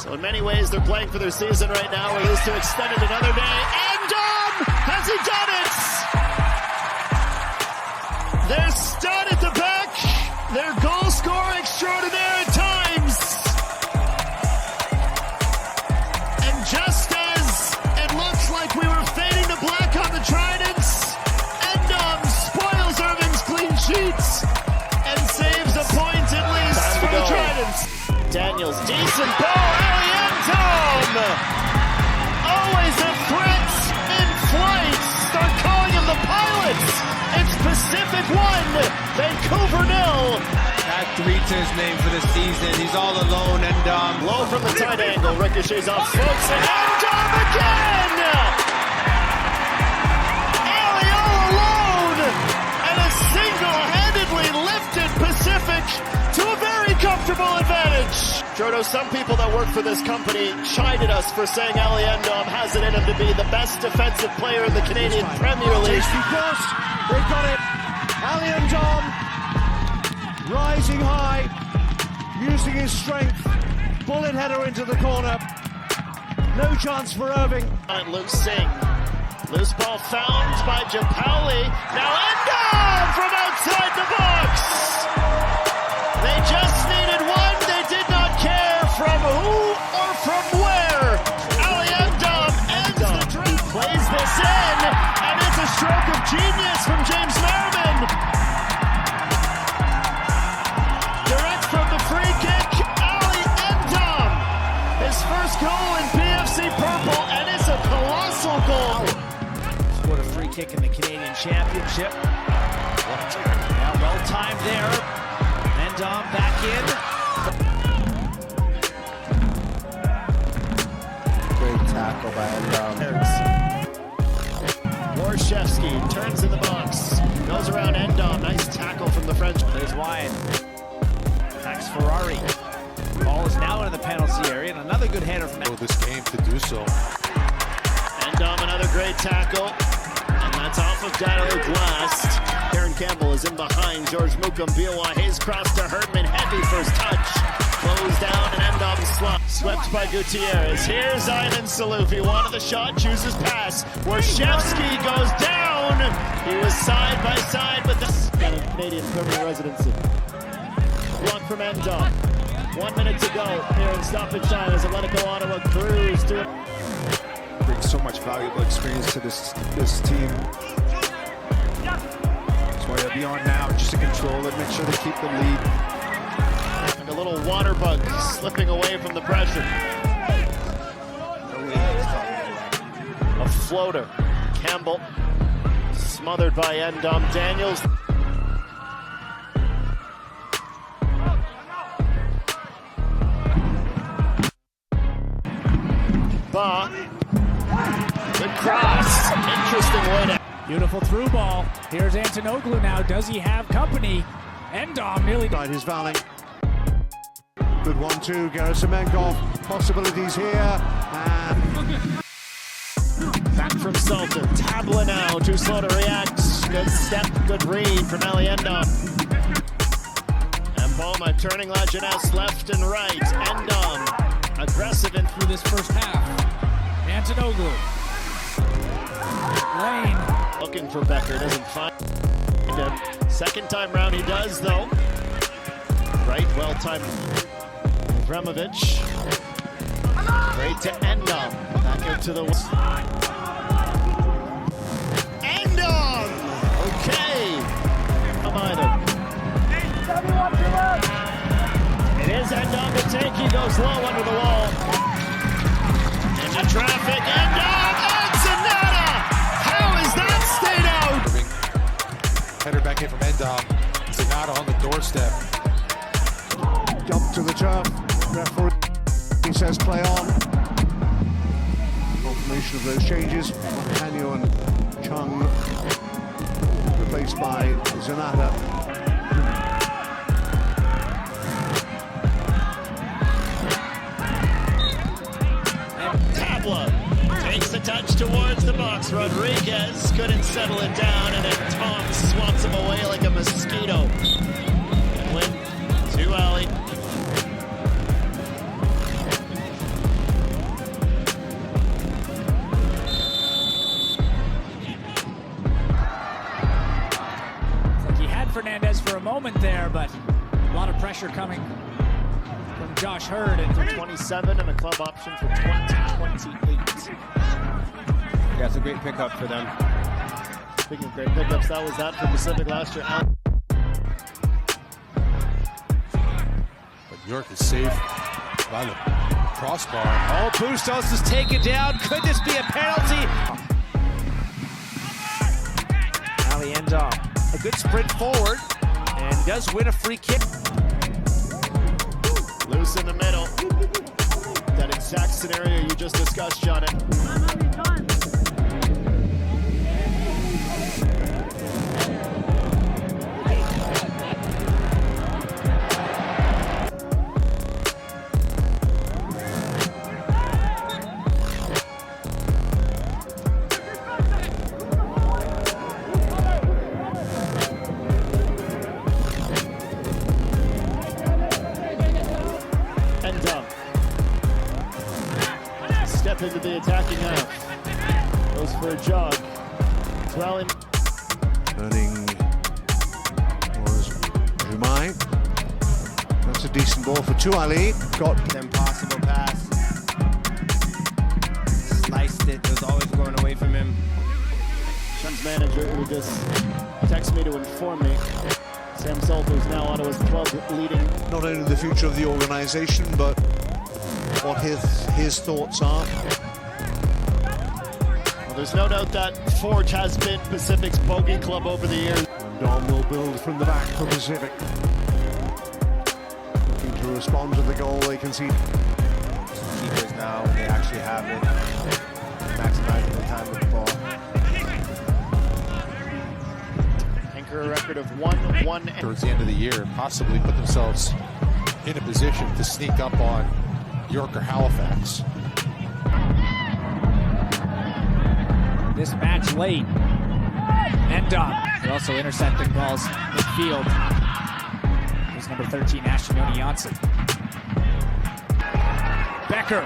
So in many ways, they're playing for their season right now. We're used to extend it another day. NDOM! Has he done it? Their stud at the back. Their goal scorer extraordinaire at times. And just as it looks like we were fading to black on the Tridents, NDOM spoils Irving's clean sheets and saves a point at least for the Tridents. Daniels, decent ball, NDOM! Always a threat in flight. Start calling him the pilots. It's Pacific 1, Vancouver 0. Add 3 to his name for the season. He's all alone, and low from the tight angle, ricochets off folks, and NDOM again! ALY alone, and a single-handedly lifted Pacific to a very comfortable advantage. Jordo, some people that work for this company chided us for saying ALY NDOM has it in him to be the best defensive player in the Canadian Premier League. They've got it. ALY NDOM rising high, using his strength. Bullet header into the corner. No chance for Irving. Loose Singh. Loose ball found by Japali. Now NDOM from outside the box. They just needed one. They did not care from who or from where. ALY NDOM ends the drive. He plays this in, and it's a stroke of genius from James Merriman. Direct from the free kick, ALY NDOM. His first goal in PFC purple, and it's a colossal goal. Scored a free kick in the Canadian Championship. Now well timed there. NDOM back in. Great tackle by NDOM. Warshevsky turns in the box, goes around NDOM. Nice tackle from the French. Plays wide. Attacks Ferrari. Ball is now in the penalty area, and another good header from this game to do so. NDOM, another great tackle. And that's off of Dado Blast. Aaron Campbell is in behind George Mukum. BOY Hayes cross to Herdman. Heavy first touch. Closed down and NDOM slot. Swept by Gutierrez. Here's Ivan Saluf. He wanted the shot. Chooses pass. Warshevsky goes down. He was side by side with this Canadian permanent residency. Block from NDOM. 1 minute to go here in stoppage time as Atletico Ottawa cruise to it. Brings so much valuable experience to this team. That's why they'll be on now, just to control it, make sure they keep the lead. And a little water bug slipping away from the pressure. A floater. Campbell smothered by NDOM. Daniels. Ba. Good cross. Interesting way to. Beautiful through ball. Here's Antonoglu now. Does he have company? NDOM nearly Died his valley. Good 1-2. Gerasimenkov. Possibilities here. And back from Sultan. Tabla now. Too slow to react. Good step. Good read from ALY NDOM. And Boma turning La Jeunesse left and right. NDOM aggressive in through this first half. Antonoglu. Lane. Looking for Becker, doesn't find him. Second time round he does though. Right, well timed. Vremovich. Great to NDOM. Back into the NDOM! Okay. Come either. It is NDOM to take. He goes low under the wall. Into traffic. NDOM! Header back in from NDOM. Zanata on the doorstep. jump to the turf. Referee, he says play on. Confirmation of those changes. Hanyo and Chung replaced by Zanata. Takes the touch towards the box. Rodriguez couldn't settle it down, and then Tom swats him away like a mosquito. And win to ALY. capitalize for a moment there, but a lot of pressure coming from Josh Hurd. And 27 and a club option for 2028. Yeah, it's a great pickup for them. Speaking of great pickups, that was that for Pacific last year. But York is safe by the crossbar. Oh, Bustos is taken down. Could this be a penalty? ALY NDOM, a good sprint forward and does win a free kick. Loose in the middle. That exact scenario you just discussed, John. Step into the attacking half. Goes for a jog. Rally. Turning was Jumai. That's a decent ball for ALY. Got Impossible pass. Sliced it. It was always going away from him. Shun's manager who just texted me to inform me. Sam Salter's now Ottawa's club leading. not only the future of the organization, but what his thoughts are. Well, there's no doubt that Forge has been Pacific's bogey club over the years. NDOM will build from the back for Pacific. Looking to respond to the goal they concede. Keepers now, when they actually have it, maximizing the time with the ball. Anchor a record of 1-1. Towards the end of the year, possibly put themselves in a position to sneak up on York or Halifax. This match late. NDOM. They're also intercepting balls midfield. There's number 13, Ashton Janssen. Becker.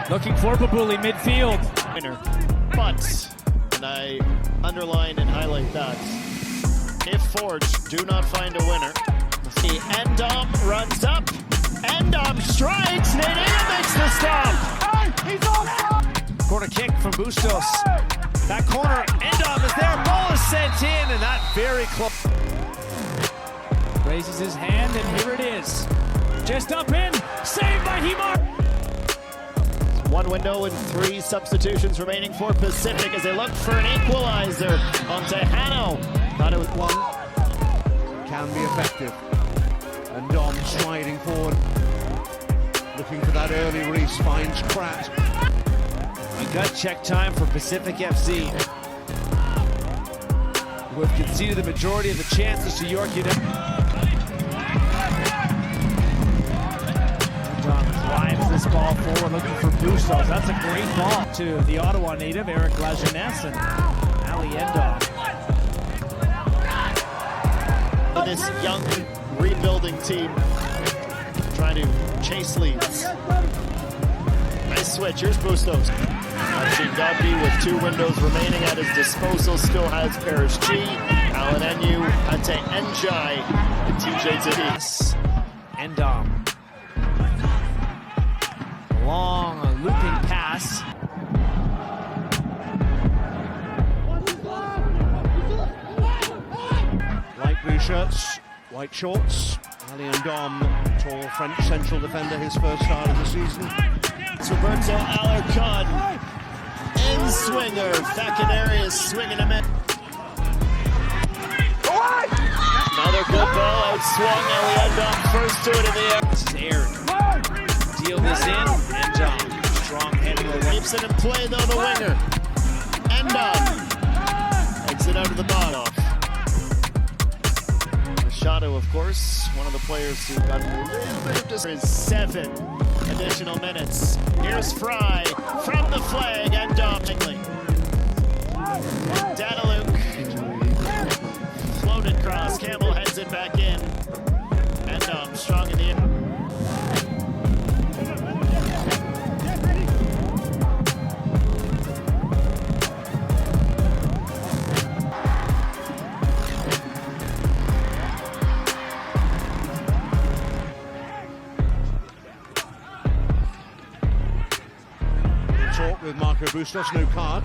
Looking for Babuli midfield. Winner. But, and I underline and highlight that, if Forge do not find a winner, see NDOM runs up, NDOM strikes, Nadea makes the stop. He's off! Corner kick from Bustos. That corner, NDOM is there, ball is sent in, and that very close. Raises his hand, and here it is. Just up in, saved by Himar. One window and 3 substitutions remaining for Pacific as they look for an equalizer on Tejano. Thought it was one. Can be effective. And Dom striding forward. Looking for that early release, finds Pratt. A gut check time for Pacific FC. Who have conceded the majority of the chances to York United. Drives this ball forward, looking for Bustos. That's a great ball to the Ottawa native, Eric Lajeunesse, and ALY NDOM. This young rebuilding team trying to chase leads. Nice switch, here's Bustos. Archie Dogby with 2 windows remaining at his disposal still has Parrish G, Alan Enyu, Ante Njai, and TJ Tadis. NDOM. Long looping pass. Light blue shirts, white shorts. ALY NDOM, tall French central defender, his first start of the season. Roberto Alarcon, in swinger, Facanari is swinging him in. Another good ball, outswung, ALY NDOM first to it in the air. This is Aaron. Deal this in, NDOM. Strong heading away. Keeps it in play though, the winger. NDOM. Exit out of the bottom. Machado, of course, one of the players who got a little bit of just 7 additional minutes. Here's Fry from the flag, NDOM. Dadaluk floated cross. Campbell heads it back in. NDOM strong in the end. talk with Marco Bustos, no card.